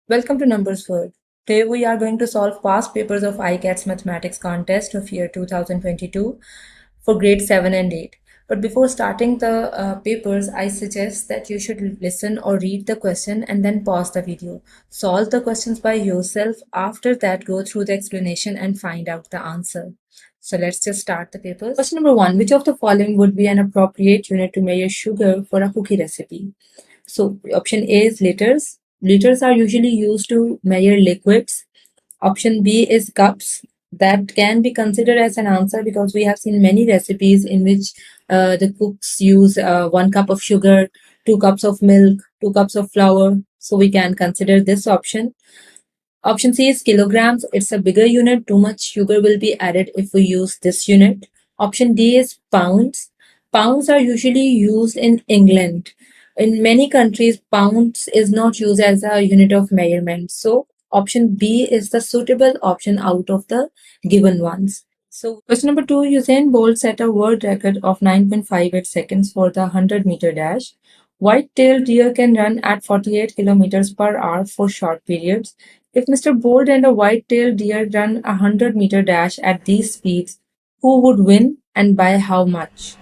Welcome to Numbers World. Today we are going to solve past papers of ICATS Mathematics Contest of year 2022 for grade 7 and 8. But before starting the papers, I suggest that you should listen or read the question and then pause the video. Solve the questions by yourself. After that, go through the explanation and find out the answer. So let's just start the papers. Question number 1. Which of the following would be an appropriate unit to measure sugar for a cookie recipe? So option A is liters. Liters are usually used to measure liquids. Option B is cups. That can be considered as an answer because we have seen many recipes in which the cooks use 1 cup of sugar, 2 cups of milk, 2 cups of flour. So we can consider this option. Option C is kilograms. It's a bigger unit. Too much sugar will be added if we use this unit. Option D is pounds. Pounds are usually used in England. In many countries, pounds is not used as a unit of measurement. So option B is the suitable option out of the given ones. So question number 2, Usain Bolt set a world record of 9.58 seconds for the 100-meter dash. White-tailed deer can run at 48 kilometers per hour for short periods. If Mr. Bolt and a white-tailed deer run a 100-meter dash at these speeds, who would win and by how much?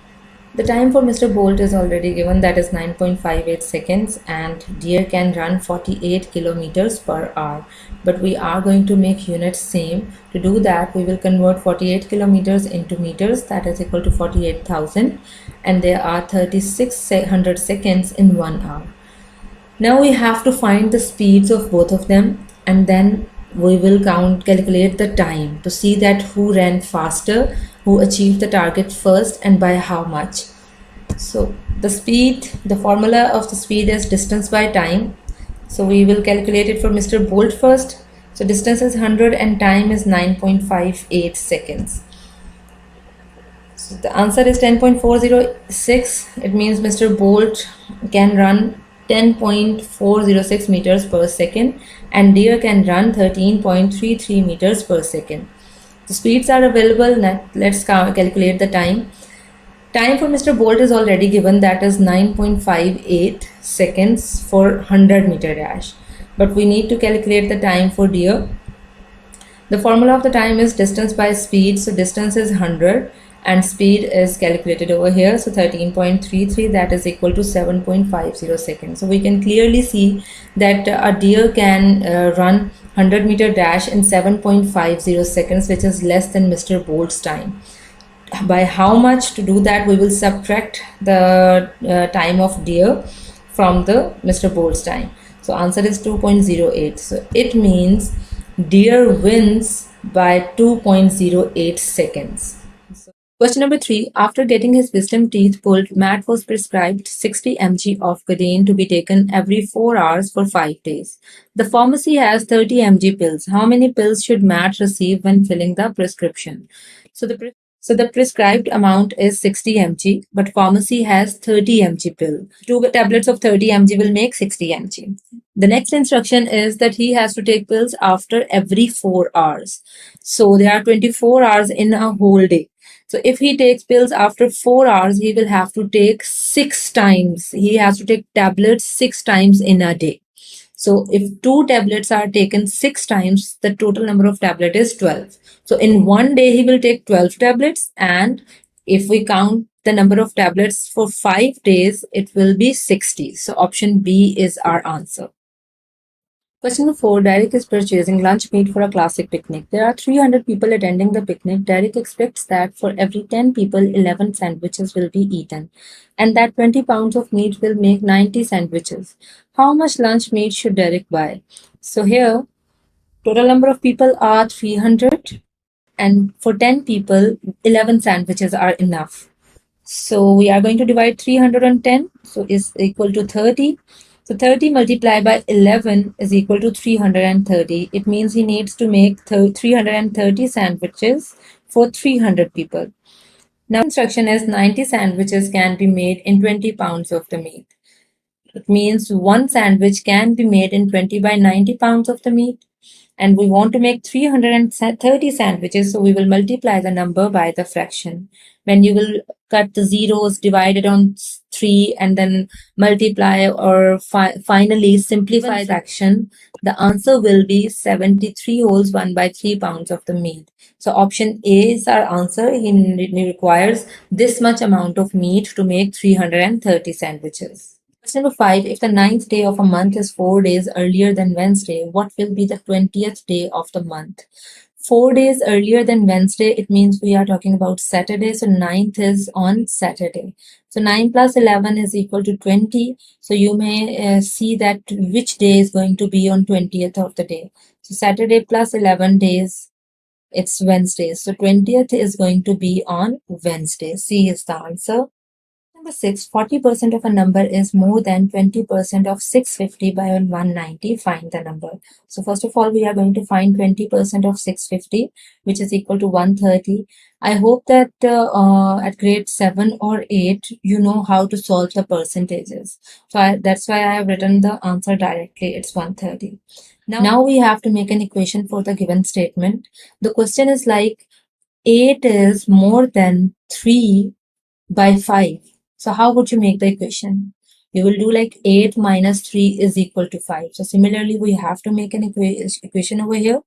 The time for Mr. Bolt is already given, that is 9.58 seconds, and deer can run 48 kilometers per hour. But we are going to make units same. To do that, we will convert 48 kilometers into meters, that is equal to 48,000, and there are 3600 seconds in 1 hour. Now we have to find the speeds of both of them, and then we will calculate the time to see that who ran faster, who achieved the target first, and by how much. So the speed, the formula of the speed is distance by time. So we will calculate it for Mr. Bolt first. So distance is 100 and time is 9.58 seconds. So the answer is 10.406. It means Mr. Bolt can run 10.406 meters per second and deer can run 13.33 meters per second. The speeds are available. Let's calculate the time. Time for Mr. Bolt is already given, that is 9.58 seconds for 100-meter dash. But we need to calculate the time for deer. The formula of the time is distance by speed. So distance is 100 and speed is calculated over here. So 13.33, that is equal to 7.50 seconds. So we can clearly see that a deer can run 100-meter dash in 7.50 seconds, which is less than Mr. Bolt's time. By how much? To do that, we will subtract the time of deer from the Mr. Bolt's time. So answer is 2.08. So it means deer wins by 2.08 seconds. Question number 3. After getting his wisdom teeth pulled, Matt was prescribed 60 mg of codeine to be taken every 4 hours for 5 days. The pharmacy has 30 mg pills. How many pills should Matt receive when filling the prescription? So the prescribed amount is 60 mg, but pharmacy has 30 mg pill. 2 tablets of 30 mg will make 60 mg. The next instruction is that he has to take pills after every 4 hours. So there are 24 hours in a whole day. So if he takes pills after 4 hours, he will have to take 6 times. He has to take tablets 6 times in a day. So if 2 tablets are taken 6 times, the total number of tablets is 12. So in one day, he will take 12 tablets. And if we count the number of tablets for 5 days, it will be 60. So option B is our answer. Question number 4. Derek is purchasing lunch meat for a classic picnic. There are 300 people attending the picnic. Derek expects that for every 10 people, 11 sandwiches will be eaten, and that 20 pounds of meat will make 90 sandwiches. How much lunch meat should Derek buy? So here, total number of people are 300, and for 10 people, 11 sandwiches are enough. So we are going to divide 300 on 10, so is equal to 30. So 30 multiplied by 11 is equal to 330. It means he needs to make 330 sandwiches for 300 people. Now instruction is 90 sandwiches can be made in 20 pounds of the meat. It means one sandwich can be made in 20 by 90 pounds of the meat. And we want to make 330 sandwiches, so we will multiply the number by the fraction. When you will cut the zeros divided on 3 and then multiply or finally simplify the fraction, the answer will be 73 wholes 1 by 3 pounds of the meat. So option A is our answer. He requires this much amount of meat to make 330 sandwiches. Question number 5. If the ninth day of a month is 4 days earlier than Wednesday, what will be the 20th day of the month? 4 days earlier than Wednesday, it means we are talking about Saturday. So ninth is on Saturday. So 9 plus 11 is equal to 20. So you may see that which day is going to be on 20th of the day. So Saturday plus 11 days, it's Wednesday. So 20th is going to be on Wednesday. C is the answer. Number 6, 40% of a number is more than 20% of 650 by 190. Find the number. So first of all, we are going to find 20% of 650, which is equal to 130. I hope that at grade 7 or 8, you know how to solve the percentages. So that's why I have written the answer directly. It's 130. Now we have to make an equation for the given statement. The question is like 8 is more than 3 by 5. So how would you make the equation? You will do like 8 minus 3 is equal to 5. So similarly, we have to make an equation over here.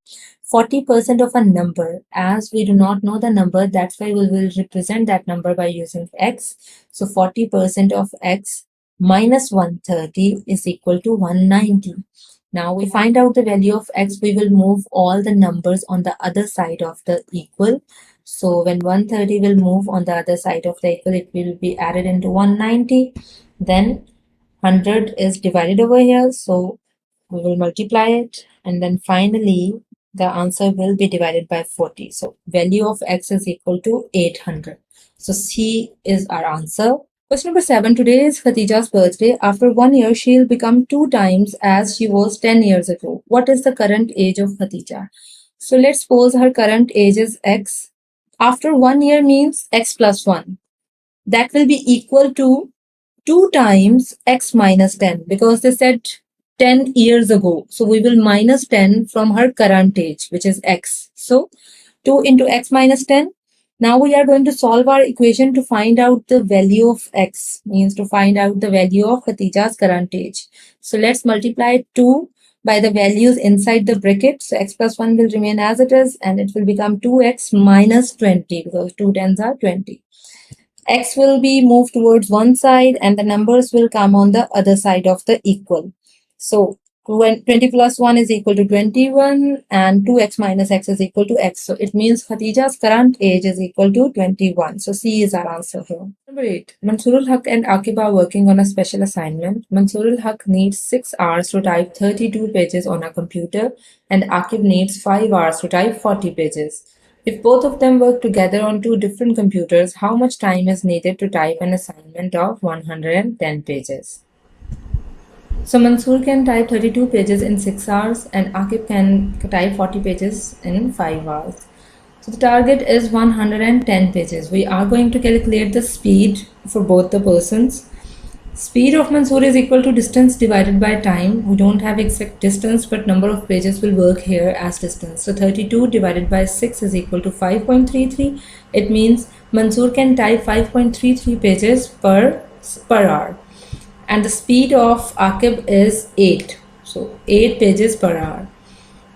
40% of a number, as we do not know the number, that's why we will represent that number by using x. So 40% of x minus 130 is equal to 190. Now we find out the value of x, we will move all the numbers on the other side of the equal. So when 130 will move on the other side of the equal, it will be added into 190. Then 100 is divided over here. So we will multiply it. And then finally, the answer will be divided by 40. So value of x is equal to 800. So C is our answer. Question number 7. Today is Khatija's birthday. After 1 year, she'll become 2 times as she was 10 years ago. What is the current age of Khatija? So let's suppose her current age is x. After 1 year means x plus 1. That will be equal to 2 times x minus 10 because they said 10 years ago. So we will minus 10 from her current age, which is x. So 2 into x minus 10. Now we are going to solve our equation to find out the value of x, means to find out the value of Khatija's current age. So let's multiply 2 by the values inside the bracket. So x plus 1 will remain as it is and it will become 2x minus 20 because 2 tens are 20. X will be moved towards one side and the numbers will come on the other side of the equal. So 20 plus 1 is equal to 21 and 2x minus x is equal to x. So it means Khatija's current age is equal to 21. So C is our answer here. Number 8. Mansoorul Haq and Akib are working on a special assignment. Mansoorul Haq needs 6 hours to type 32 pages on a computer and Akib needs 5 hours to type 40 pages. If both of them work together on 2 different computers, how much time is needed to type an assignment of 110 pages? So Mansoor can type 32 pages in 6 hours and Akib can type 40 pages in 5 hours. So the target is 110 pages. We are going to calculate the speed for both the persons. Speed of Mansoor is equal to distance divided by time. We don't have exact distance, but number of pages will work here as distance. So 32 divided by 6 is equal to 5.33. It means Mansoor can type 5.33 pages per hour. And the speed of Akib is 8. So 8 pages per hour.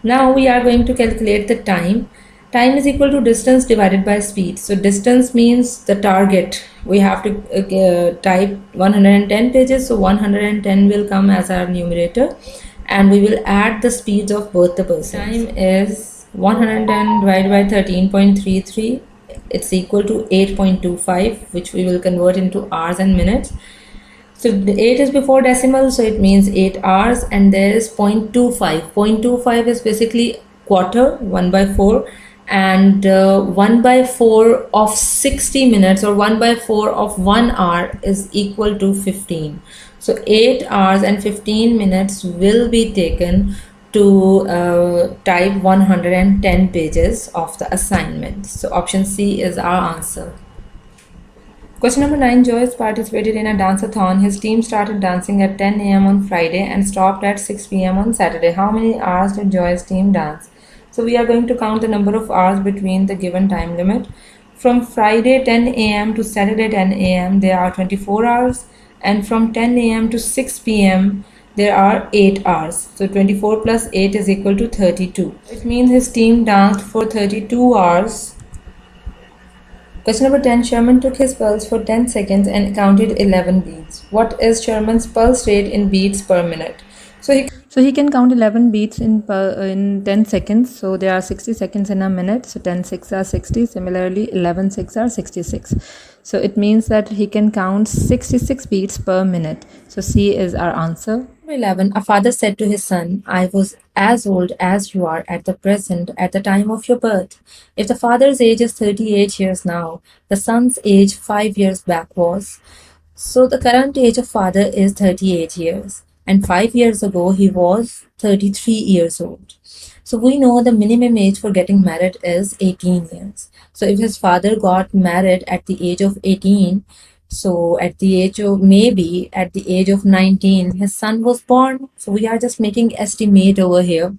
Now we are going to calculate the time. Time is equal to distance divided by speed. So distance means the target. We have to type 110 pages. So 110 will come as our numerator. And we will add the speeds of both the persons. Time is 110 divided by 13.33. It's equal to 8.25, which we will convert into hours and minutes. So the 8 is before decimal, so it means 8 hours, and there is 0.25. 0.25 is basically quarter, 1 by 4, and 1 by 4 of 60 minutes or 1 by 4 of 1 hour is equal to 15. So 8 hours and 15 minutes will be taken to type 110 pages of the assignment. So option C is our answer. Question number 9. Joyce participated in a dance-a-thon. His team started dancing at 10 a.m. on Friday and stopped at 6 p.m. on Saturday. How many hours did Joyce's team dance? So we are going to count the number of hours between the given time limit. From Friday 10 a.m. to Saturday 10 a.m. there are 24 hours, And from 10 a.m. to 6 p.m. there are 8 hours. So 24 plus 8 is equal to 32. It means his team danced for 32 hours. Question number 10. Sherman took his pulse for 10 seconds and counted 11 beats. What is Sherman's pulse rate in beats per minute? So he can count 11 beats in 10 seconds. So there are 60 seconds in a minute. So 10 6 are 60. Similarly, 11 6 are 66. So it means that he can count 66 beats per minute. So C is our answer. Number 11. A father said to his son, I was as old as you are at the present at the time of your birth. If the father's age is 38 years now, the son's age 5 years back was. So the current age of father is 38 years, and 5 years ago he was 33 years old. So we know the minimum age for getting married is 18 years. So if his father got married at the age of 18, so at the age of maybe at the age of 19, his son was born. So we are just making estimate over here.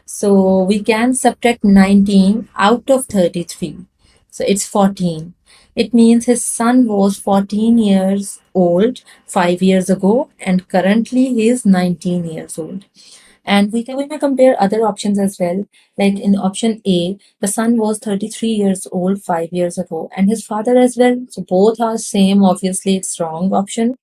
So we can subtract 19 out of 33. So it's 14. It means his son was 14 years old 5 years ago, and currently he is 19 years old. And we may compare other options as well. Like in option A, the son was 33 years old 5 years ago, and his father as well. So both are same. Obviously, it's wrong option.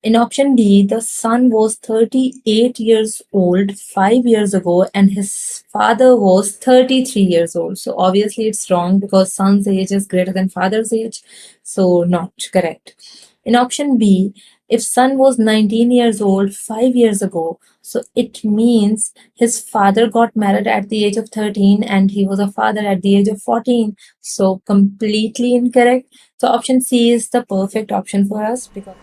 In option D, the son was 38 years old 5 years ago and his father was 33 years old. So obviously it's wrong because son's age is greater than father's age. So not correct. In option B, if son was 19 years old 5 years ago, so it means his father got married at the age of 13 and he was a father at the age of 14. So completely incorrect. So option C is the perfect option for us because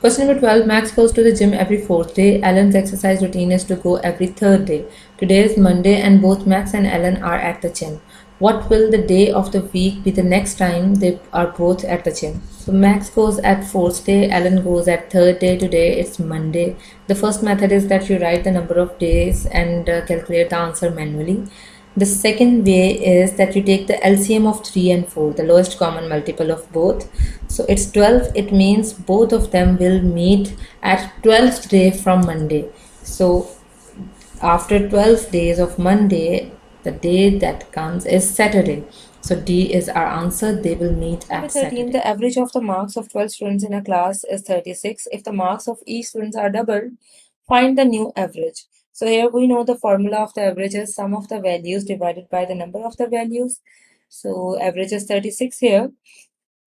Question number 12. Max goes to the gym every fourth day. Alan's exercise routine is to go every third day. Today is Monday and both Max and Alan are at the gym. What will the day of the week be the next time they are both at the gym? So Max goes at fourth day, Alan goes at third day. Today it's Monday. The first method is that you write the number of days and calculate the answer manually. The second way is that you take the LCM of 3 and 4, the lowest common multiple of both. So it's 12. It means both of them will meet at 12th day from Monday. So after 12 days of Monday, the day that comes is Saturday. So D is our answer. They will meet at 13. Saturday. The average of the marks of 12 students in a class is 36. If the marks of each student are doubled, find the new average. So here we know the formula of the average is sum of the values divided by the number of the values. So average is 36 here.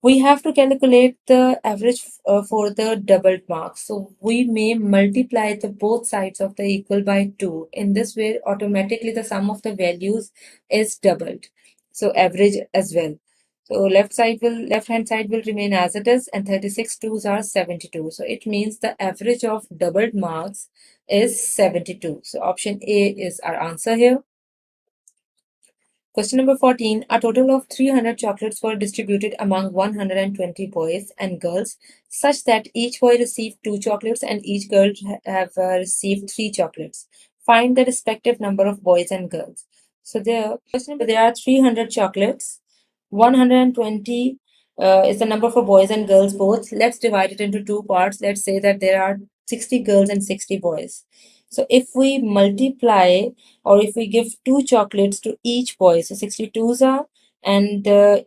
We have to calculate the average for the doubled marks. So we may multiply the both sides of the equal by 2. In this way, automatically the sum of the values is doubled. So average as well. So left hand side will remain as it is, and 36 twos are 72. So it means the average of doubled marks is 72. So option A is our answer here. Question number 14. A total of 300 chocolates were distributed among 120 boys and girls such that each boy received 2 chocolates and each girl have received 3 chocolates. Find the respective number of boys and girls. So there are 300 chocolates. 120 is the number for boys and girls both. Let's divide it into two parts. Let's say that there are 60 girls and 60 boys. So if we multiply or if we give 2 chocolates to each boy, so 62s are, and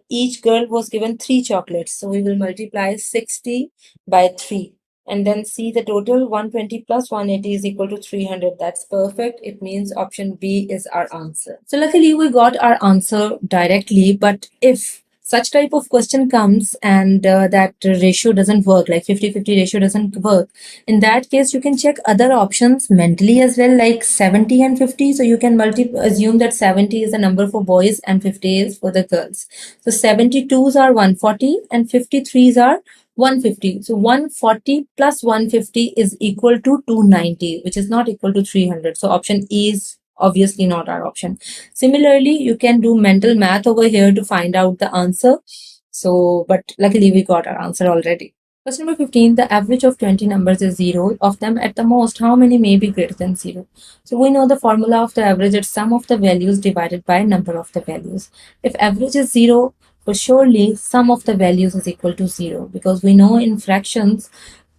each girl was given 3 chocolates. So we will multiply 60 by 3 and then see the total. 120 plus 180 is equal to 300. That's perfect. It means option B is our answer. So luckily we got our answer directly, but if such type of question comes and that ratio doesn't work, like 50-50 ratio doesn't work, in that case you can check other options mentally as well, like 70 and 50. So you can assume that 70 is the number for boys and 50 is for the girls. So 72s are 140 and 53s are 150. So 140 plus 150 is equal to 290, which is not equal to 300. So option E is obviously not our option. Similarly, you can do mental math over here to find out the answer. So, but luckily we got our answer already. Question number 15, the average of 20 numbers is 0. Of them at the most, how many may be greater than 0? So we know the formula of the average is sum of the values divided by number of the values. If average is 0, but surely sum of the values is equal to 0, because we know in fractions,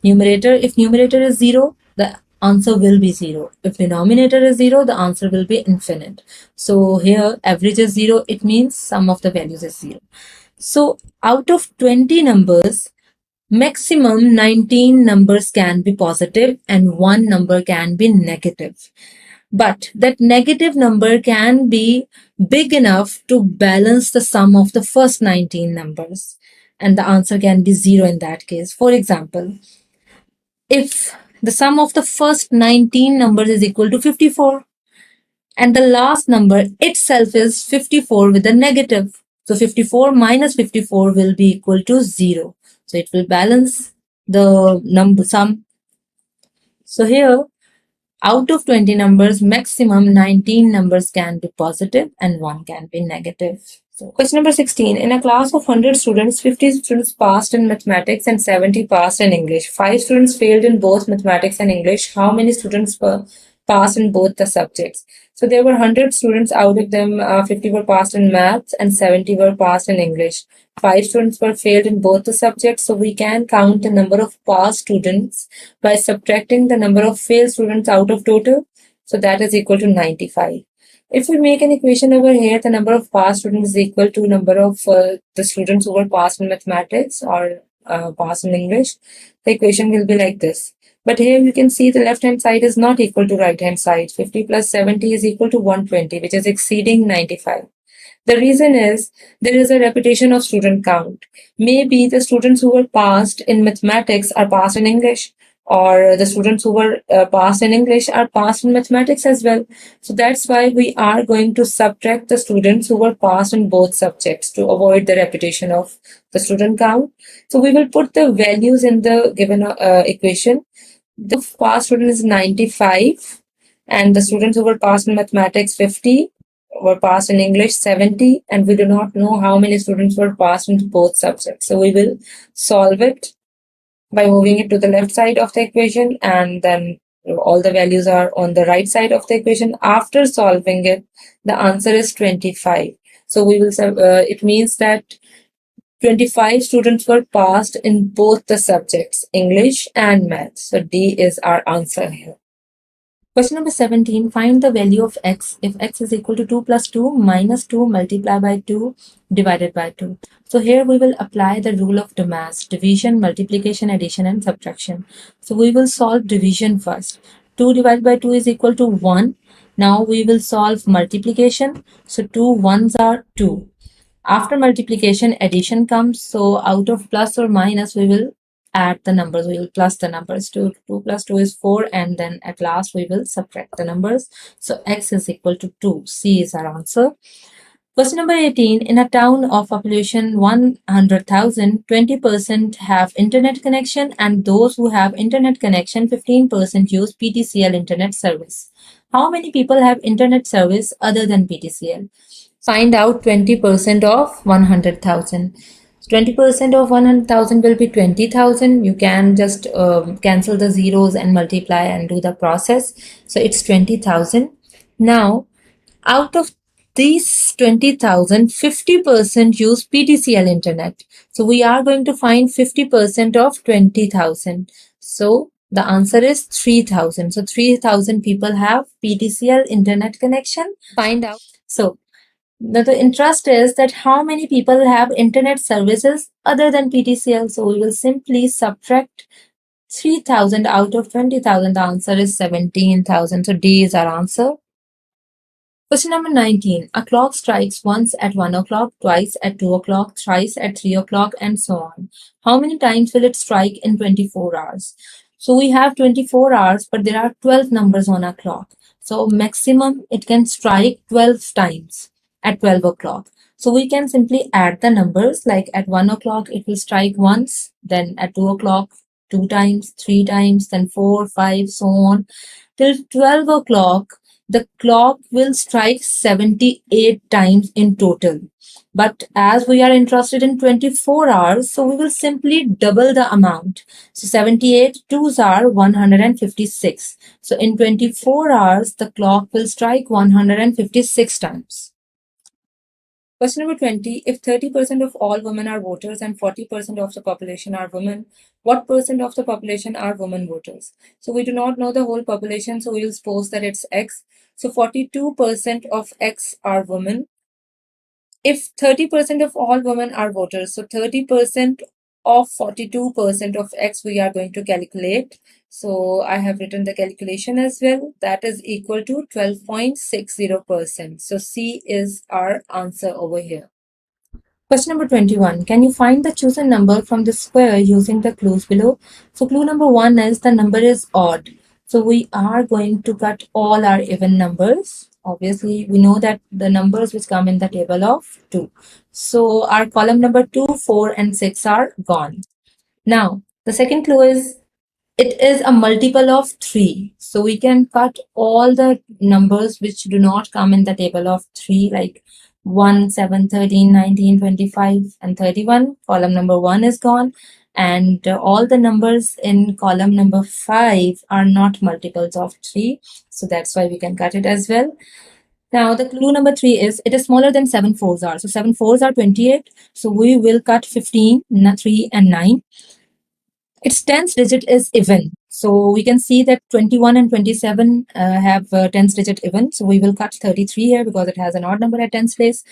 if numerator is 0, the answer will be 0. If denominator is 0, the answer will be infinite. So here average is 0, it means sum of the values is 0. So out of 20 numbers, maximum 19 numbers can be positive and one number can be negative. But that negative number can be big enough to balance the sum of the first 19 numbers. And the answer can be 0 in that case. For example, if the sum of the first 19 numbers is equal to 54 and the last number itself is 54 with a negative. So 54 minus 54 will be equal to 0. So it will balance the number sum. So here, out of 20 numbers, maximum 19 numbers can be positive and 1 can be negative. So question number 16. In a class of 100 students, 50 students passed in mathematics and 70 passed in English. 5 students failed in both mathematics and English. How many students passed in both the subjects? So there were 100 students, out of them 50 were passed in maths and 70 were passed in English. 5 students were failed in both the subjects, so we can count the number of passed students by subtracting the number of failed students out of total. So that is equal to 95. If we make an equation over here, the number of passed students is equal to number of the students who were passed in mathematics or passed in English. The equation will be like this. But here you can see the left hand side is not equal to right hand side. 50 plus 70 is equal to 120, which is exceeding 95. The reason is there is a repetition of student count. Maybe the students who were passed in mathematics are passed in English, or the students who were passed in English are passed in mathematics as well. So that's why we are going to subtract the students who were passed in both subjects to avoid the repetition of the student count. So we will put the values in the given equation. The passed student is 95 and the students who were passed in mathematics 50, were passed in English 70, and we do not know how many students were passed in both subjects. So we will solve it by moving it to the left side of the equation, and then all the values are on the right side of the equation. After solving it, the answer is 25. So we will it means that 25 students were passed in both the subjects, English and math. So D is our answer here. Question number 17. Find the value of x if x is equal to 2 plus 2 minus 2 multiplied by 2 divided by 2. So here we will apply the rule of Dumas, division, multiplication, addition and subtraction. So we will solve division first. 2 divided by 2 is equal to 1. Now we will solve multiplication. So 2 ones are 2. After multiplication, addition comes. So out of plus or minus, we will add the numbers. We will plus the numbers. 2 plus 2 is 4. And then at last, we will subtract the numbers. So x is equal to 2. C is our answer. Question number 18. In a town of population 100,000, 20% have internet connection, and those who have internet connection, 15% use PTCL internet service. How many people have internet service other than PTCL? Find out 20% of 100,000. 20% of 100,000 will be 20,000. You can just cancel the zeros and multiply and do the process. So it's 20,000. Now, out of these 20,000, 50% use PTCL internet. So we are going to find 50% of 20,000. So the answer is 3,000. So 3,000 people have PTCL internet connection. Find out. So the interest is that how many people have internet services other than PTCL. So we will simply subtract 3,000 out of 20,000. The answer is 17,000. So D is our answer. Question number 19. A clock strikes once at 1 o'clock, twice at 2 o'clock, thrice at 3 o'clock, and so on. How many times will it strike in 24 hours? So we have 24 hours, but there are 12 numbers on a clock. So maximum it can strike 12 times at 12 o'clock. So we can simply add the numbers, like at 1 o'clock it will strike once, then at 2 o'clock 2 times, 3 times, then 4, 5, so on. Till 12 o'clock, the clock will strike 78 times in total. But as we are interested in 24 hours, so we will simply double the amount. So 78 twos are 156. So in 24 hours, the clock will strike 156 times. Question number 20. If 30% of all women are voters and 40% of the population are women, what percent of the population are women voters? So we do not know the whole population, so we will suppose that it's X. So 42% of X are women. If 30% of all women are voters, so 30% of 42% of X we are going to calculate. So I have written the calculation as well. That is equal to 12.60%. So C is our answer over here. Question number 21. Can you find the chosen number from the square using the clues below? So clue number 1 is the number is odd. So we are going to cut all our even numbers. Obviously, we know that the numbers which come in the table of 2. So our column number 2, 4 and 6 are gone. Now, the second clue is it is a multiple of 3. So we can cut all the numbers which do not come in the table of 3 like 1, 7, 13, 19, 25 and 31. Column number 1 is gone. And all the numbers in column number 5 are not multiples of 3. So that's why we can cut it as well. Now the clue number 3 is it is smaller than 7 fours are. So 7 fours are 28. So we will cut 15, 3 and 9. Its tens digit is even. So we can see that 21 and 27 have tens digit even. So we will cut 33 here because it has an odd number at tens place.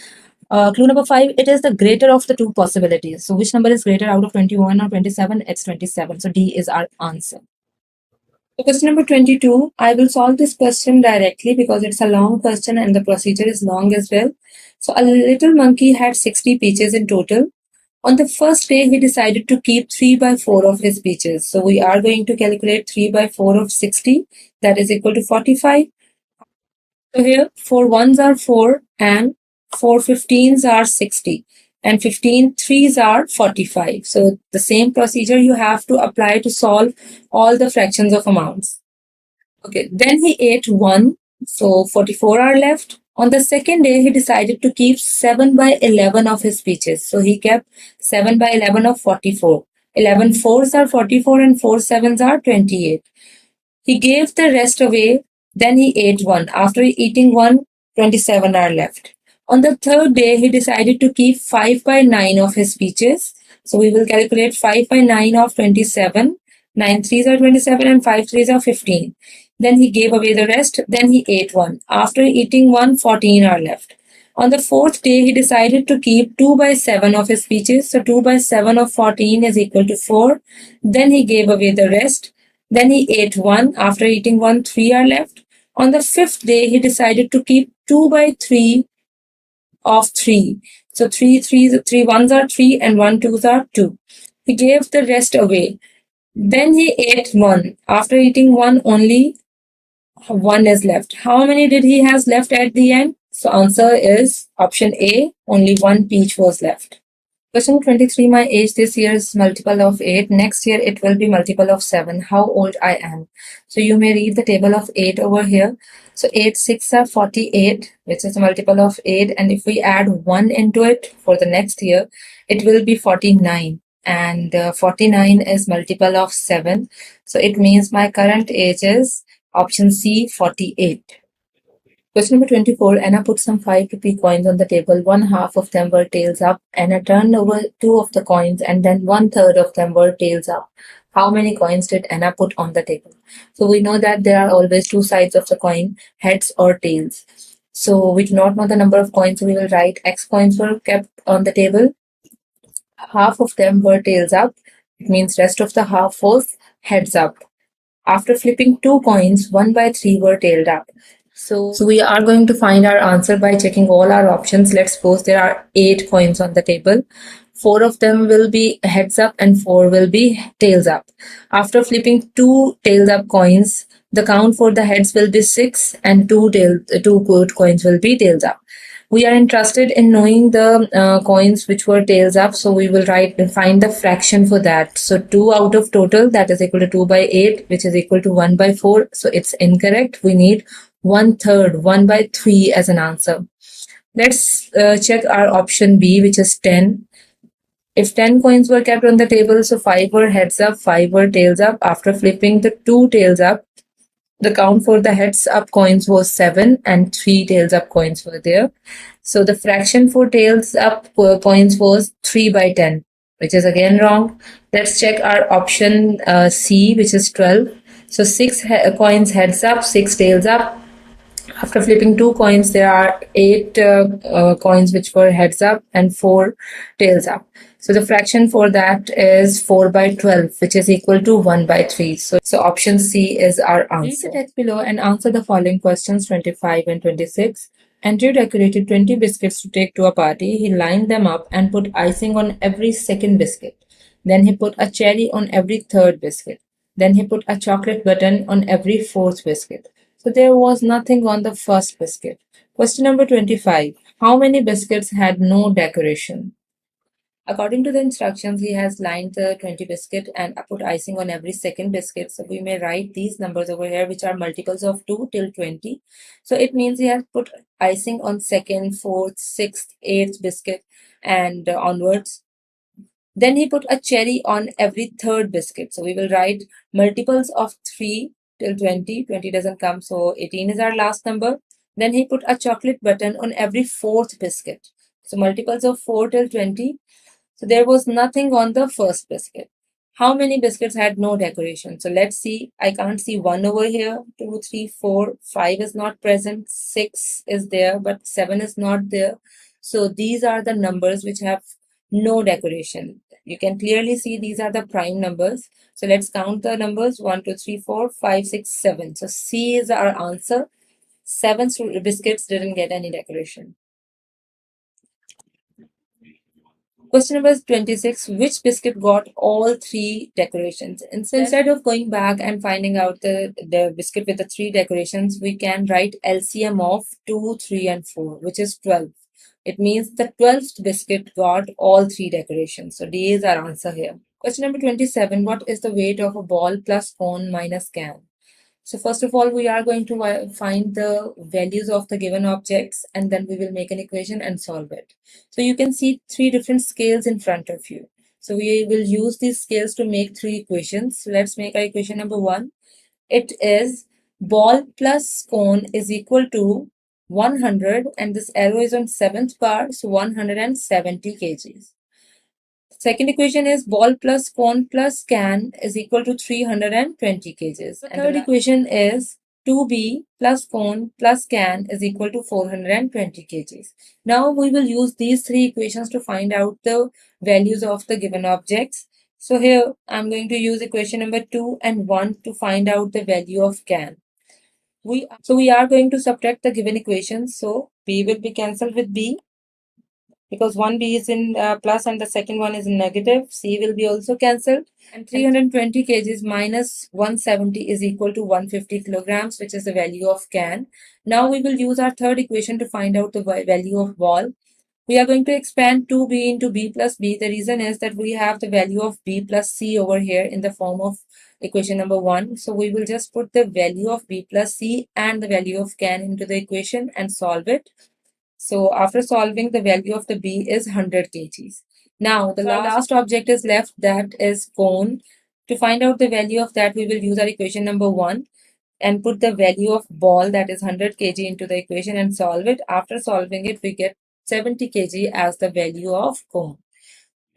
Clue number 5, it is the greater of the two possibilities. So which number is greater out of 21 or 27? It's 27. So D is our answer. So question number 22, I will solve this question directly because it's a long question and the procedure is long as well. So a little monkey had 60 peaches in total. On the first day, he decided to keep 3 by 4 of his peaches. So we are going to calculate 3 by 4 of 60. That is equal to 45. So here, 4 ones are 4 and 4 15s are 60. And 15 threes are 45. So the same procedure you have to apply to solve all the fractions of amounts. Okay, then he ate 1. So 44 are left. On the second day, he decided to keep 7 by 11 of his peaches. So he kept 7 by 11 of 44. 11 fours are 44 and 4 sevens are 28. He gave the rest away. Then he ate 1. After eating 1, 27 are left. On the third day, he decided to keep 5 by 9 of his peaches. So we will calculate 5 by 9 of 27. 9 threes are 27 and 5 threes are 15. Then he gave away the rest. Then he ate 1. After eating 1, 14 are left. On the fourth day, he decided to keep 2 by 7 of his peaches. So 2 by 7 of 14 is equal to 4. Then he gave away the rest. Then he ate 1. After eating 1, 3 are left. On the fifth day, he decided to keep 2 by 3 of 3. So 3 ones are 3 and 1 twos are 2. He gave the rest away. Then he ate 1. After eating 1, only 1 is left. How many did he has left at the end? So answer is option A, only 1 peach was left. Question 23, my age this year is multiple of 8. Next year it will be multiple of 7. How old I am? So you may read the table of 8 over here. So 8 6 are 48, which is a multiple of 8. And if we add 1 into it for the next year, it will be 49. And 49 is multiple of 7. So it means my current age is option C, 48. Question number 24. Anna put some 5 rupee coins on the table. One half of them were tails up. Anna turned over 2 of the coins and then 1/3 of them were tails up. How many coins did Anna put on the table? So we know that there are always two sides of the coin, heads or tails. So we do not know the number of coins. So we will write X coins were kept on the table. Half of them were tails up. It means rest of the half was heads up. After flipping 2 coins, 1 by 3 were tailed up. So we are going to find our answer by checking all our options. Let's suppose there are 8 coins on the table. 4 of them will be heads up and 4 will be tails up. After flipping 2 tails up coins, the count for the heads will be 6 and 2 good coins will be tails up. We are interested in knowing the coins which were tails up, so we will find the fraction for that. So 2 out of total, that is equal to 2 by 8, which is equal to 1 by 4. So it's incorrect. We need 1/3, 1 by 3 as an answer. Let's check our option B, which is 10. If 10 coins were kept on the table, so 5 were heads up, 5 were tails up. After flipping the 2 tails up, The count for the heads up coins was 7 and 3 tails up coins were there. So the fraction for tails up coins was 3 by 10, which is again wrong. Let's check our option C, which is 12. So 6 coins heads up, 6 tails up. After flipping 2 coins, there are 8 coins which were heads up and 4 tails up. So the fraction for that is 4 by 12, which is equal to 1 by 3. So option C is our answer. Read the text below and answer the following questions 25 and 26. Andrew decorated 20 biscuits to take to a party. He lined them up and put icing on every second biscuit. Then he put a cherry on every third biscuit. Then he put a chocolate button on every fourth biscuit. So there was nothing on the first biscuit. Question number 25. How many biscuits had no decoration? According to the instructions, he has lined the 20 biscuit and put icing on every second biscuit. So we may write these numbers over here, which are multiples of 2 till 20. So it means he has put icing on second, fourth, sixth, eighth biscuit and onwards. Then he put a cherry on every third biscuit. So we will write multiples of 3 till 20. 20 doesn't come, so 18 is our last number. Then he put a chocolate button on every fourth biscuit. So multiples of 4 till 20. So there was nothing on the first biscuit. How many biscuits had no decoration? So let's see. I can't see 1 over here. 2, 3, 4, 5 is not present. 6 is there, but 7 is not there. So these are the numbers which have no decoration. You can clearly see these are the prime numbers. So let's count the numbers 1, 2, 3, 4, 5, 6, 7. So C is our answer. 7 biscuits didn't get any decoration. Question number 26. Which biscuit got all 3 decorations? And so instead of going back and finding out the biscuit with the 3 decorations, we can write LCM of 2, 3, and 4, which is 12. It means the 12th biscuit got all 3 decorations. So D is our answer here. Question number 27. What is the weight of a ball plus cone minus can? So first of all, we are going to find the values of the given objects and then we will make an equation and solve it. So you can see 3 different scales in front of you. So we will use these scales to make 3 equations. So let's make our equation number 1. It is ball plus cone is equal to 100 and this arrow is on 7th bar, so 170 kgs. Second equation is ball plus cone plus can is equal to 320 kgs. The third equation is 2b plus cone plus can is equal to 420 kgs. Now we will use these 3 equations to find out the values of the given objects. So here I'm going to use equation number 2 and 1 to find out the value of can. We are going to subtract the given equations. So b will be cancelled with b, because one b is in plus and the second one is in negative. C will be also cancelled. And 320 kgs minus 170 is equal to 150 kilograms, which is the value of can. Now we will use our third equation to find out the value of ball. We are going to expand 2b into b plus b. The reason is that we have the value of b plus c over here in the form of equation number 1. So we will just put the value of b plus c and the value of can into the equation and solve it. So after solving, the value of the B is 100 kgs. Now the last object is left, that is cone. To find out the value of that, we will use our equation number 1 and put the value of ball, that is 100 kg, into the equation and solve it. After solving it, we get 70 kg as the value of cone.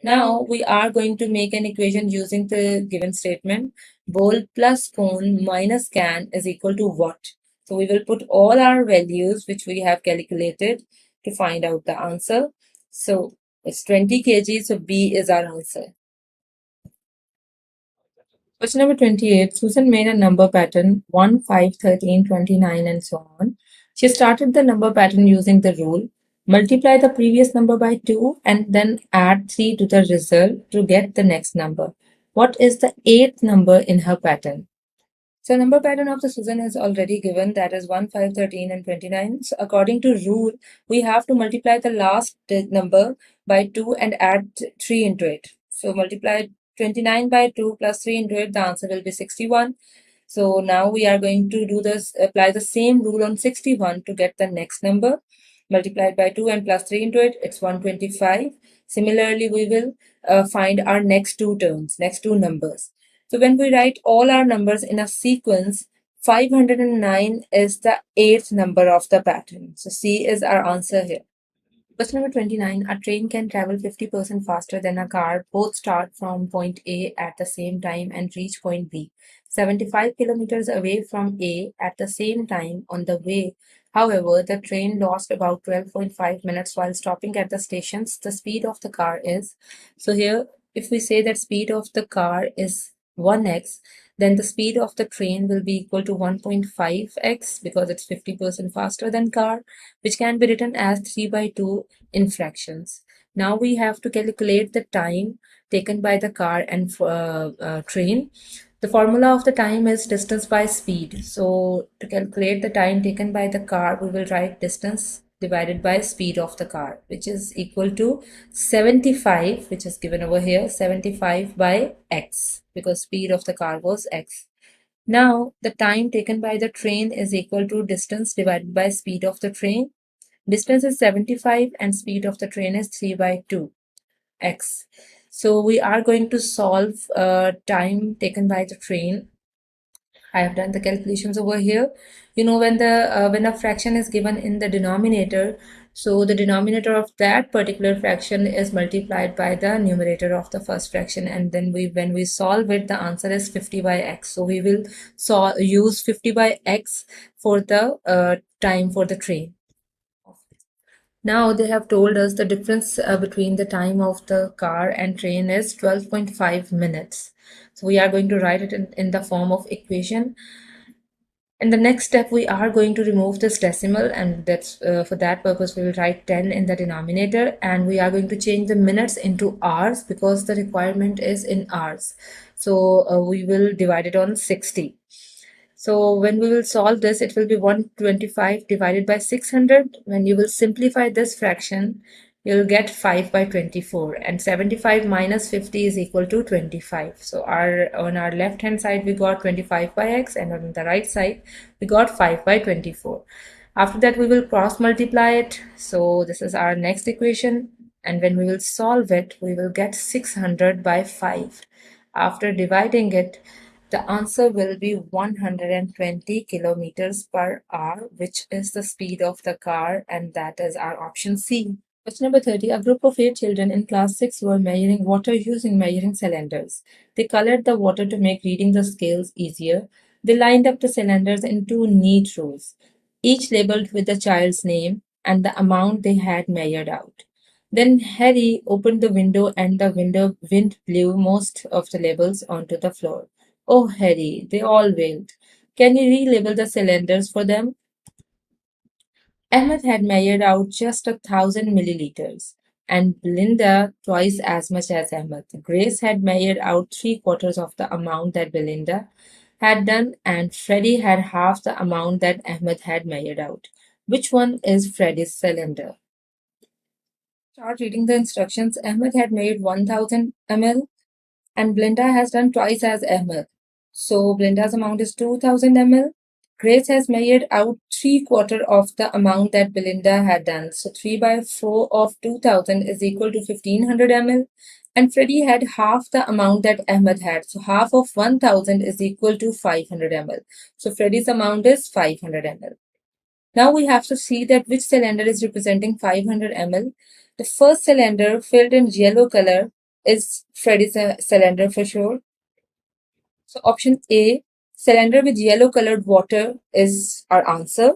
Now we are going to make an equation using the given statement. Ball plus cone minus can is equal to what? So we will put all our values which we have calculated to find out the answer. So it's 20 kg, so B is our answer. Question number 28. Susan made a number pattern 1, 5, 13, 29 and so on. She started the number pattern using the rule. Multiply the previous number by 2 and then add 3 to the result to get the next number. What is the 8th number in her pattern? So number pattern of the Susan is already given, that is 1, 5, 13 and 29. So according to rule, we have to multiply the last number by 2 and add 3 into it. So multiply 29 by 2 plus 3 into it, the answer will be 61. So now we are going to do this, apply the same rule on 61 to get the next number. Multiplied by 2 and plus 3 into it, it's 125. Similarly, we will find our next 2 terms, next 2 numbers. So when we write all our numbers in a sequence 509 is the eighth number of the pattern. So C is our answer here. Question number 29. A train can travel 50% faster than a car. Both start from point A at the same time and reach point B, 75 kilometers away from A at the same time on the way. However, the train lost about 12.5 minutes while stopping at the stations. The speed of the car is. So here, if we say that speed of the car is 1x, then the speed of the train will be equal to 1.5x because it's 50% faster than car, which can be written as 3 by 2 in fractions. Now we have to calculate the time taken by the car and train. The formula of the time is distance by speed. So to calculate the time taken by the car, we will write distance divided by speed of the car, which is equal to 75, which is given over here, 75 by x, because speed of the car was x. Now the time taken by the train is equal to distance divided by speed of the train. Distance is 75 and speed of the train is 3 by 2 x. So we are going to solve time taken by the train. I have done the calculations over here. You know, when a fraction is given in the denominator, so the denominator of that particular fraction is multiplied by the numerator of the first fraction, and then when we solve it, the answer is 50 by x. So we will use 50 by x for the time for the train. Now they have told us the difference between the time of the car and train is 12.5 minutes. So we are going to write it in the form of equation. In the next step, we are going to remove this decimal, and that's for that purpose we will write 10 in the denominator, and we are going to change the minutes into hours because the requirement is in hours. So we will divide it on 60. So when we will solve this, it will be 125 divided by 600. When you will simplify this fraction, you'll get 5 by 24, and 75 minus 50 is equal to 25. So on our left hand side we got 25 by x, and on the right side we got 5 by 24. After that we will cross multiply it. So this is our next equation, and when we will solve it, we will get 600 by 5. After dividing it, the answer will be 120 kilometers per hour, which is the speed of the car, and that is our option C. Question number 30. A group of 8 children in class 6 were measuring water using measuring cylinders. They colored the water to make reading the scales easier. They lined up the cylinders in 2 neat rows, each labeled with the child's name and the amount they had measured out. Then Harry opened the window, and the wind blew most of the labels onto the floor. Oh, Harry, they all wailed. Can you relabel the cylinders for them? Ahmed had measured out just 1,000 milliliters, and Belinda twice as much as Ahmed. Grace had measured out three-quarters of the amount that Belinda had done, and Freddie had half the amount that Ahmed had measured out. Which one is Freddie's cylinder? Start reading the instructions. Ahmed had made 1000 ml, and Belinda has done twice as Ahmed. So Belinda's amount is 2000 ml. Grace has measured out three-quarter of the amount that Belinda had done. So 3 by 4 of 2000 is equal to 1500 ml. And Freddie had half the amount that Ahmed had. So half of 1000 is equal to 500 ml. So Freddie's amount is 500 ml. Now we have to see that which cylinder is representing 500 ml. The first cylinder filled in yellow color is Freddie's cylinder for sure. So option A, cylinder with yellow colored water, is our answer.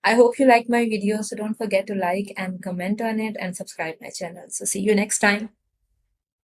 I hope you like my video, so don't forget to like and comment on it and subscribe my channel. So see you next time.